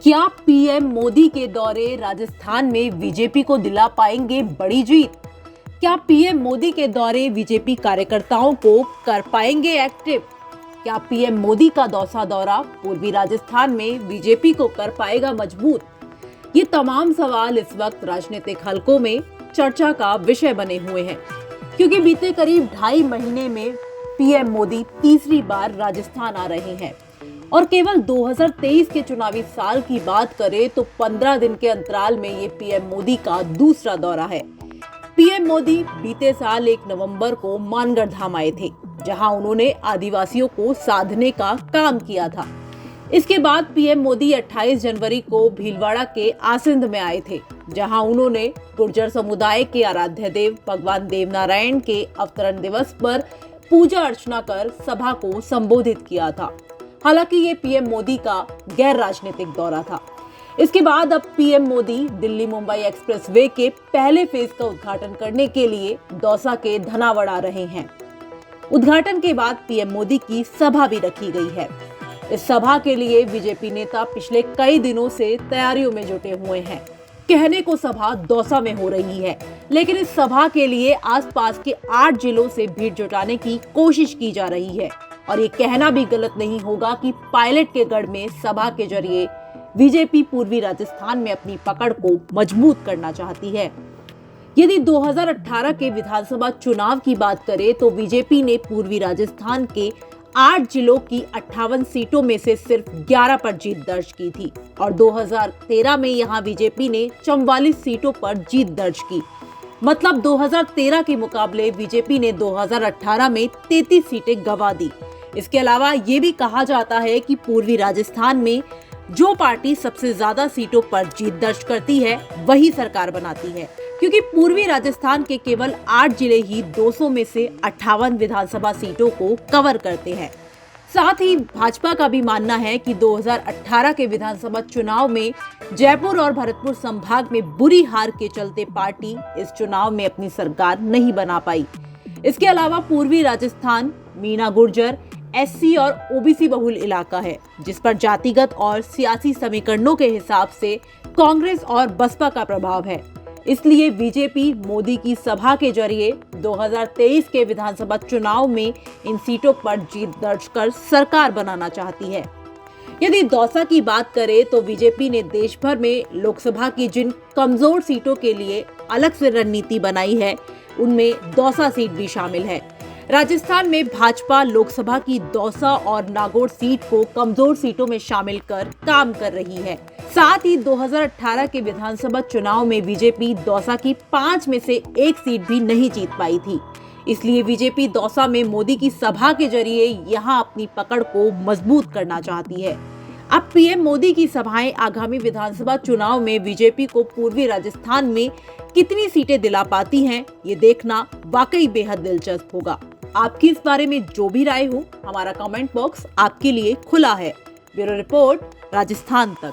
क्या पीएम मोदी के दौरे राजस्थान में बीजेपी को दिला पाएंगे बड़ी जीत? क्या पीएम मोदी के दौरे बीजेपी कार्यकर्ताओं को कर पाएंगे एक्टिव? क्या पीएम मोदी का दौसा दौरा पूर्वी राजस्थान में बीजेपी को कर पाएगा मजबूत? ये तमाम सवाल इस वक्त राजनीतिक हलकों में चर्चा का विषय बने हुए हैं, क्योंकि बीते करीब 2.5 महीने में पीएम मोदी तीसरी बार राजस्थान आ रहे हैं और केवल 2023 के चुनावी साल की बात करें तो 15 दिन के अंतराल में ये पीएम मोदी का दूसरा दौरा है। पीएम मोदी बीते साल 1 नवंबर को मानगढ़ धाम आए थे, जहां उन्होंने आदिवासियों को साधने का काम किया था। इसके बाद पीएम मोदी 28 जनवरी को भीलवाड़ा के आसिंद में आए थे, जहां उन्होंने गुर्जर समुदाय के आराध्य देव भगवान देवनारायण के अवतरण दिवस पर पूजा अर्चना कर सभा को संबोधित किया था। हालांकि ये पीएम मोदी का गैर राजनीतिक दौरा था। इसके बाद अब पीएम मोदी दिल्ली मुंबई एक्सप्रेसवे के पहले फेज का उद्घाटन करने के लिए दौसा के धनावड़ आ रहे हैं। उद्घाटन के बाद पीएम मोदी की सभा भी रखी गई है। इस सभा के लिए बीजेपी नेता पिछले कई दिनों से तैयारियों में जुटे हुए हैं। कहने को सभा दौसा में हो रही है, लेकिन इस सभा के लिए आसपास के 8 जिलों से भीड़ जुटाने की कोशिश की जा रही है। और ये कहना भी गलत नहीं होगा कि पायलट के गढ़ में सभा के जरिए बीजेपी पूर्वी राजस्थान में अपनी पकड़ को मजबूत करना चाहती है। यदि 2018 के विधानसभा चुनाव की बात करें तो बीजेपी ने पूर्वी राजस्थान के 8 जिलों की 58 सीटों में से सिर्फ 11 पर जीत दर्ज की थी और 2013 में यहां बीजेपी ने 44 सीटों पर जीत दर्ज की। मतलब 2013 के मुकाबले बीजेपी ने 2018 में 33 सीटें गंवा दी। इसके अलावा ये भी कहा जाता है कि पूर्वी राजस्थान में जो पार्टी सबसे ज्यादा सीटों पर जीत दर्ज करती है वही सरकार बनाती है, क्योंकि पूर्वी राजस्थान के केवल 8 जिले ही 200 में से 58 विधानसभा सीटों को कवर करते हैं। साथ ही भाजपा का भी मानना है कि 2018 के विधानसभा चुनाव में जयपुर और भरतपुर संभाग में बुरी हार के चलते पार्टी इस चुनाव में अपनी सरकार नहीं बना पाई। इसके अलावा पूर्वी राजस्थान मीणा गुर्जर एससी और ओबीसी बहुल इलाका है, जिस पर जातिगत और सियासी समीकरणों के हिसाब से कांग्रेस और बसपा का प्रभाव है। इसलिए बीजेपी मोदी की सभा के जरिए 2023 के विधानसभा चुनाव में इन सीटों पर जीत दर्ज कर सरकार बनाना चाहती है। यदि दौसा की बात करें तो बीजेपी ने देश भर में लोकसभा की जिन कमजोर सीटों के लिए अलग से रणनीति बनाई है, उनमें दौसा सीट भी शामिल है। राजस्थान में भाजपा लोकसभा की दौसा और नागौर सीट को कमजोर सीटों में शामिल कर काम कर रही है। साथ ही 2018 के विधानसभा चुनाव में बीजेपी दौसा की 5 में से 1 सीट भी नहीं जीत पाई थी। इसलिए बीजेपी दौसा में मोदी की सभा के जरिए यहां अपनी पकड़ को मजबूत करना चाहती है। अब पीएम मोदी की सभाएं आगामी विधानसभा चुनाव में बीजेपी को पूर्वी राजस्थान में कितनी सीटें दिला पाती हैं, ये देखना वाकई बेहद दिलचस्प होगा। आपकी इस बारे में जो भी राय हो, हमारा कमेंट बॉक्स आपके लिए खुला है। ब्यूरो रिपोर्ट, राजस्थान तक।